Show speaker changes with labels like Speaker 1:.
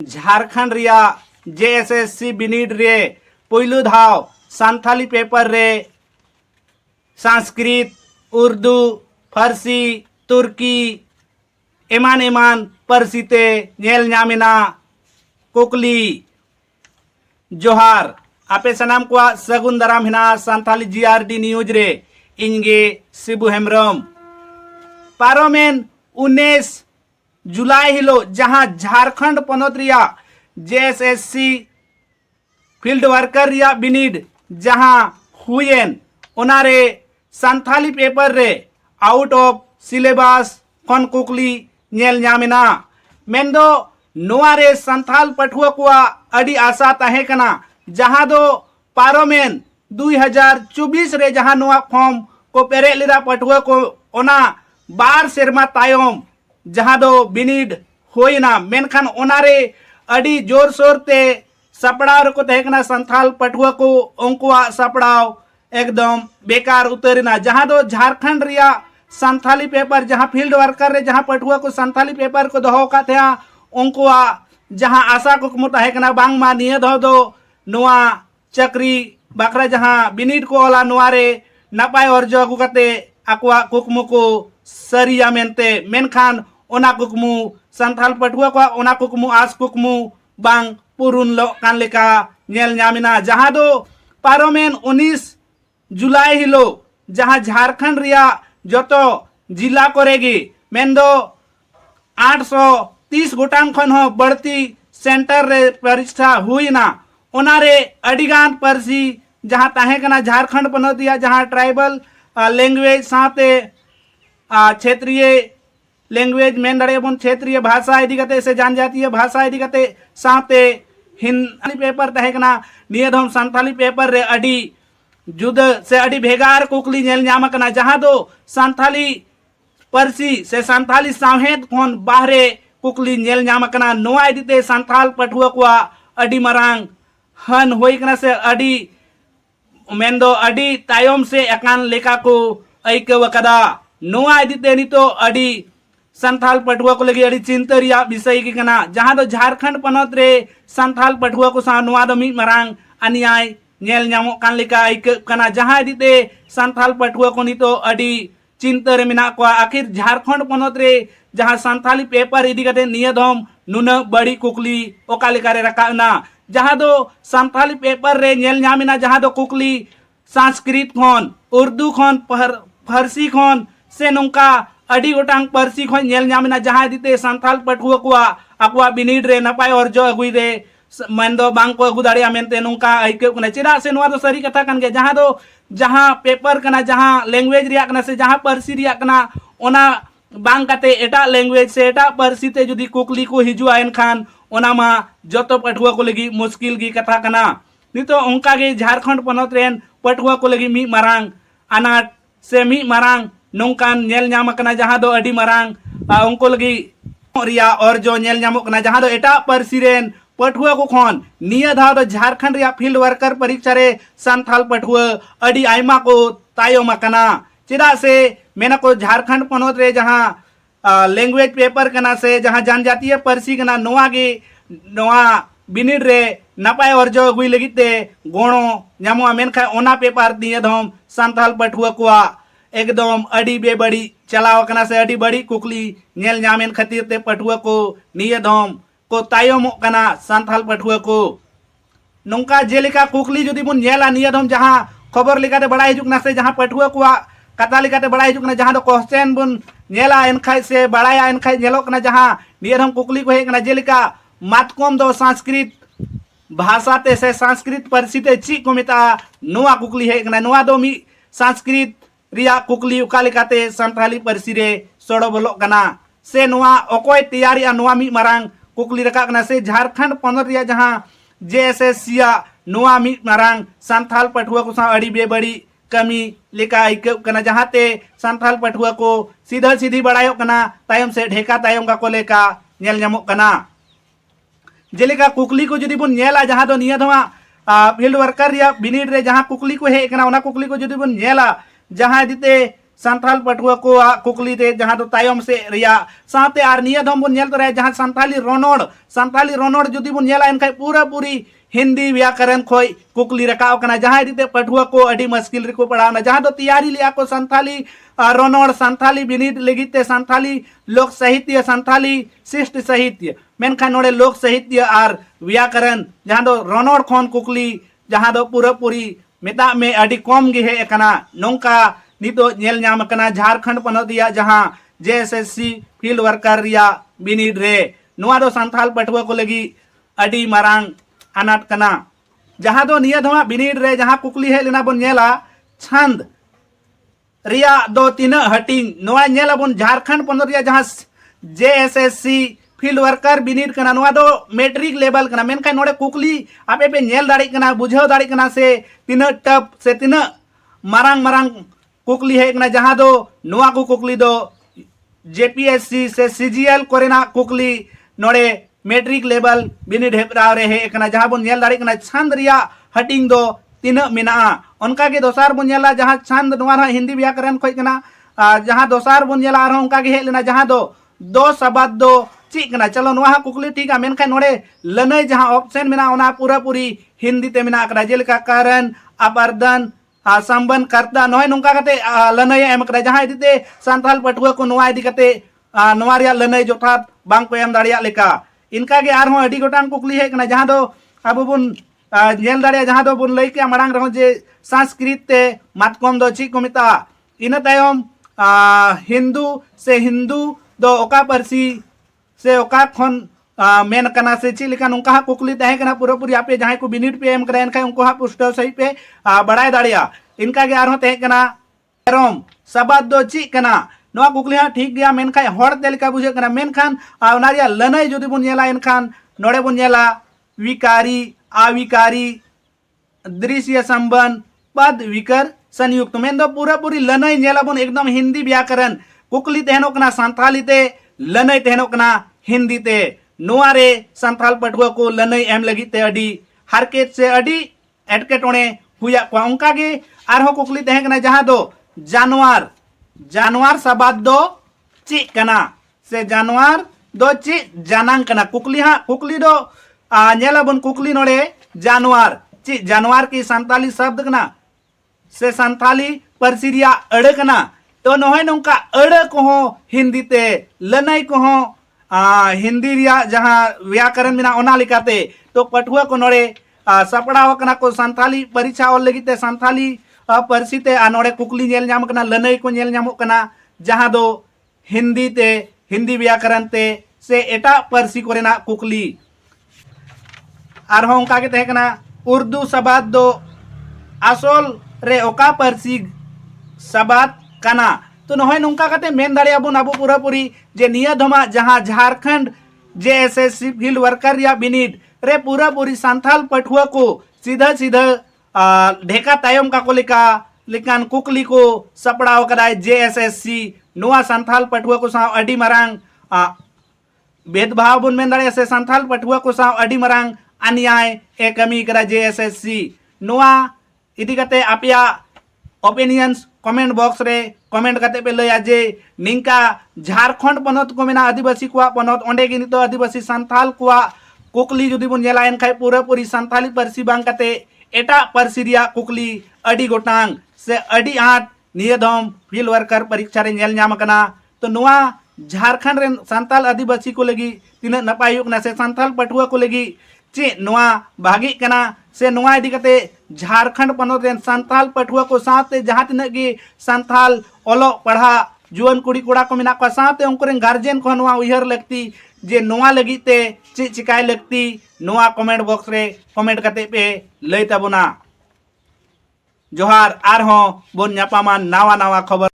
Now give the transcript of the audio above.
Speaker 1: झारखंड रिया JSSC बिनिड रे पुइलु धाव Santhali paper रे संस्कृत उर्दू फारसी तुर्की एमान एमान परसीते नेल ᱧᱟᱢᱮᱱᱟ कुकली जोहार आपे सनाम को सगुन दाराम हिना सांथाली जीआरडी न्यूज रे इनगे शिबू हेम्ब्रम पारोमेन 19 जुलाई हिलो जहां झारखंड पनोत रिया जेएसएससी फील्ड वर्कर रिया बिनिड जहां हुएन ओनारे सांथाली पेपर रे आउट ऑफ सिलेबस कौन कुकली नेल ᱧᱟᱢᱮᱱᱟ मेनदो नोआरे संथाल पठुआ को अड़ी आशा तहे कना जहां दो पारोमेन 2024 रे जहां नोआ फॉर्म को पेरे लेदा पठुआ को ओना बार सेरमा तायम जहां दो बिनिड होइना मेनखान ओनारे अड़ी जोर शोर ते सपड़ाव को तहे कना संथाल पठुआ को उनकुआ सपड़ाव एकदम बेकार उतरिना जहां दो झारखंड रिया संथाली पेपर जहां फील्ड वर्कर रे जहां पठुआ को संथाली पेपर को दोहो का थे उनकुआ जहां आशा कुकमु तहे कना बांग मा निये दो नोआ चक्री बाकरा जहां बिनिड को ओला नोआरे नपाय अर्जो अगु कते आकुआ कुकमु को सरिया मेनते मेनखान ओना कुकमु संथाल पठुआ को ओना कुकमु आस कुकमु बांग पुरुन लो कान लेका नेल ᱧᱟᱢᱮᱱᱟ जहां दो पारोमेन 19 जुलाई हिलो जहां झारखंड रिया जोतो जिला करेगी मेनदो 830 गोटांग खन हो बढ़ती सेंटर रे परीक्षा हुई ना ओनारे अडिगान परसी जहां ताहे कना झारखंड पनोतिया जहां ट्राइबल लैंग्वेज साथे क्षेत्रीय लैंग्वेज मेन दड़े बन क्षेत्रीय भाषा इदी कते से जनजातीय भाषा इदी कते साथे हिंदी पेपर तहे कना नियधम संथाली पेपर रे अडी जुद से अडी भेगार कुकली नेल ᱧᱟᱢ कना जहां दो संथाली परसी से संथाली साहेद कोन बाहरे कुकली नेल ᱧᱟᱢ कना नोआ इदीते संथाल पठुआ को अडी मरांग हन होई कना से अडी मेंदो अडी तायम से एकान लेका को ऐकव कदा नोआ इदीते नितो अडी संथाल पठुआ को लगी अडी चिंतरिया विषय की कना जहां दो झारखंड पनोत रे संथाल पठुआ को सा नोआ दो मी मरांग अन्याय नेल ᱧᱟᱢᱚᱜ कान लेका ऐकव कना जहां इदीते संथाल पठुआ को नितो अडी चिंता रे मिना को आखिर झारखंड पनोत रे जहां संथाली पेपर इदी कते नियधम नुना बड़ी कुकली ओका लेका रे रकाना जहां दो संथाली पेपर रे नेल ᱧᱟᱢᱮᱱᱟ जहां दो कुकली संस्कृत खन उर्दू खन फारसी खन से नोंका अडी गोटांग परसी खन नेल ᱧᱟᱢᱮᱱᱟ जहां इदीते संथाल पठुआ को आकुआ बिनिड रे नपाय अर्जो अगुई रे मेनदो बांग को अगु दाड़िया मेनते नोंका ऐकव कना चेदा से नोआ दो सरी कथा कन गे जहां दो जहां पेपर कना जहां लैंग्वेज रिया कना से जहां परसी रिया कना ओना बांग कते एटा लैंग्वेज से एटा परसी ते जुदी कुकली को हिजुआ एनखान ओना मा जतो पठुआ को लगी मुश्किल गी कथा कना नितो ओंका गे झारखंड पनोत रेन पठुआ को लगी मी मरांग अनाट से मी मरांग नोंकान नेल ᱧᱟᱢ कना जहां दो अडी मरांग उनको लगी रिया और जो नेल ᱧᱟᱢᱚᱜ कना जहां दो एटा परसी रेन पठुआ को खन निया धाव दो झारखंड रिया फील्ड वर्कर परीक्षा रे संथाल पठुआ अडी आयमा को तायम कना चेदा से मेना को झारखंड पनोत रे जहां लैंग्वेज पेपर कना से जहां जनजातीय परसी कना नोआ गे नोआ बिनिड रे नपाय अर्जो अगुई लगिते गोणो ᱧᱟᱢᱚᱜᱼᱟ मेनखा ओना पेपर दिए धम संथाल पठुआ को एकदम अडी बेबड़ी चलाव कना से अडी बड़ी कुकली नेल ᱧᱟᱢᱮᱱ खातिर ते पठुआ को निये धम को तायम कना संथाल पठुआ को नोंका जेलिका कुकली जुदी बुन नेला निये धम जहां खबर लेकाते बड़ा हिजुकना से जहां पठुआ को कथा लेकाते बड़ा हिजुकना जहां दो क्वेश्चन बुन नेला एनखाय से बड़ाया एनखाय नेलो कना जहां निये धम कुकली को हेकना जेलिका मातकोम दो संस्कृत भाषा ते से संस्कृत परसी ते ची को मिता नोआ कुकली हेकना नोआ दो मी संस्कृत रिया कुकली उका लेकाते संथाली परसी रे सोड़ो बोलो कना से नोआ ओकोय तैयारी नोआ मी मरांग कुकली रका कना से झारखंड पनोत रिया जहां जेएसएससी नोआ मी मरांग संथाल पठुआ को सा अड़ी बेबड़ी कमी लेका ऐकव कना जहां ते संथाल पठुआ को सीधा सीधी बड़ायो कना तायम से ढेका तायम का को लेका नेल ᱧᱟᱢᱚᱜ कना जेलेका कुकली को जुदी बुन नेला जहां दो निया धमा फील्ड वर्कर रिया बिनिड रे जहां कुकली को हे कना ओना कुकली को जुदी बुन नेला जहां दिते संथाल पटुआ को कुकली ते जहां दो तायम से रिया साथे आर निया धम बन नेल तरे जहां संथाली रोनोड़ जुदी बन नेला एनखाय पूरा पूरी हिंदी व्याकरण खोय कुकली रकाव कना जहां रीते पटुआ को अडी मुश्किल रे को पढ़ावना जहां दो तैयारी लिया को संथाली रोनोड़ संथाली बिनिट लगिते संथाली लोक साहित्य संथाली शिष्ट साहित्य मेनखान नोड़े लोक साहित्य आर व्याकरण जहां दो रोनोड़ खोन कुकली जहां दो पूरा पूरी मेता में अडी कम गे हे कना नोंका नितो नेल नाम कना झारखंड पनोत या जहां जेएसएससी फील्ड वर्कर रिया बिनिड रे नोआ दो संथाल पटुआ को लगी अडी मारांग अनाट कना जहां दो निया धमा बिनिड रे जहां कुकली हे लेना बन नेला छंद रिया दो तीन हटिंग नोआ नेला बन झारखंड पनोत या जहां जेएसएससी फील्ड वर्कर बिनिड कना नोआ दो मैट्रिक लेवल कना मेनखान नोडे कुकली आपे पे नेल दाड़ी कना बुझाव दाड़ी कना से तीन टप से तीन मारांग मारांग कुकली है कना जहां दो नोआ को कुकली दो जेपीएससी से सीजीएल कोरेना कुकली नोडे मैट्रिक लेवल बिनिड हेपराव रे है कना जहां बन नेल दाड़ी कना छंद रिया हटिंग दो तीन मिना उनका के दोसार बन नेला जहां छंद नोआ हिंदी व्याकरण खोय कना जहां दोसार बन नेला आर उनका के हे लेना जहां दो शब्द दो चिकना चलो नोआ कुकली ठीक है मेनखान नोडे लनई जहां ऑप्शन मेना ओना पूरा पूरी हिंदी ते मेना करा जेलका कारण अपर्दन संबंध करता नोय नोंका कते लनई एम करा जहां इदिते संथाल पटुआ को नोआ इदी कते नोआ रिया लनई जोथात बांग को एम दाड़िया लेका इनका के आर हो अडी गोटांग कुकली है कना जहां दो अब बुन नेल दाड़िया जहां दो बुन लई के मांग रहो जे संस्कृत ते मातकम दो ची को मिता इन तायम हिंदू दो ओका परसी से ओका खन मेन कना से ची लेकिन उनका कुकली तहे कना पूरा पूरी आपे जहां को बिनिट पे एम करा इनका उनको हा पुष्ट सही पे बड़ाई दाड़िया इनका के आर तहे कना एरोम सबद दो ची कना नोआ कुकली हा ठीक गया मेनखाय हर तेलका बुझे कना मेनखान ओनारिया लनई जुदी बुन नेला इनखान नोडे बुन नेला विकारी अविकारी दृश्य संबंध पद विकर संयुक्त मेन दो पूरा पूरी लनई नेला बुन एकदम हिंदी व्याकरण कुकली तेहनो कना संथाली ते लनई तेहनो कना हिंदी ते नोआ रे संथाल पटुआ को लनई एम लगी ते अडी हारकेट से अडी एटकेटोणे हुया को उनका के आरहो कुकली तहे कना जहां दो जानवर सबद दो ची कना से जानवर दो ची जानांग कना कुकली दो नेला बन कुकली नोड़े जानवर ची जानवर की संताली शब्द कना से संताली परसिरिया अड़ कना तो नोहे नोंका अड़ को हिंदी ते लनई को हिंदी रिया जहां व्याकरण बिना ओना लिखाते तो पटुआ को नोड़े सपड़ाव कना को संथाली परीक्षा और लगी ते संथाली परसी ते नोड़े कुकली नेल नाम कना लनई को नेल नामो कना जहां दो हिंदी ते हिंदी व्याकरण ते से एटा परसी कोरेना कुकली आर उनका के तहे कना उर्दू शब्द दो असोल रे ओका परसी शब्द कना तो नोहे नोंका कते मेन दाड़िया बुन अबो पूरा पूरी जे निया धमा जहां झारखंड जेएसएससी फील्ड वर्कर या बिनिड रे पूरा पूरी संथाल पटुआ को सीधा ढेका तायम का को लेकान कुकली को सपड़ाव कदाय जेएसएससी नोआ संथाल पटुआ को साव अडी मरांग भेदभाव बुन मेन दाड़िया से संथाल पटुआ को साव अडी मरांग अन्याय ए कमी करा जेएसएससी नोआ इदी कते आपिया ओपिनियंस कमेंट बॉक्स रे कमेंट करते पे लया जे निंका झारखंड पनत को मेना आदिवासी को पनत ओंडे गे नितो आदिवासी संथाल को कुकली जुदी बुन नेला एनखाय पूरा पूरी संथाली परसी बांग कते एटा परसी रिया कुकली अडी गोटांग से अडी आठ नियदम फील्ड वर्कर परीक्षा रे नेल नाम कना तो नोआ झारखंड रे संथाल आदिवासी को लगी तीन नपाय हुक ना से संथाल पटुआ को लगी चे नोआ भागी कना से नोआ इदी कते झारखंड पनोत रे संथाल पटुआ को साथे जहां तिनक गे संथाल ओलो पढ़ा जुआन कुड़ी कोड़ा को मिना को साथे उनकोरेन गार्जियन को नोआ उयहर लगती जे नोआ लगी ते चे चिकाय लगती नोआ कमेंट बॉक्स रे कमेंट कते पे लई ताबोना जोहार आर हो बोन नापामा नावा नावा खबर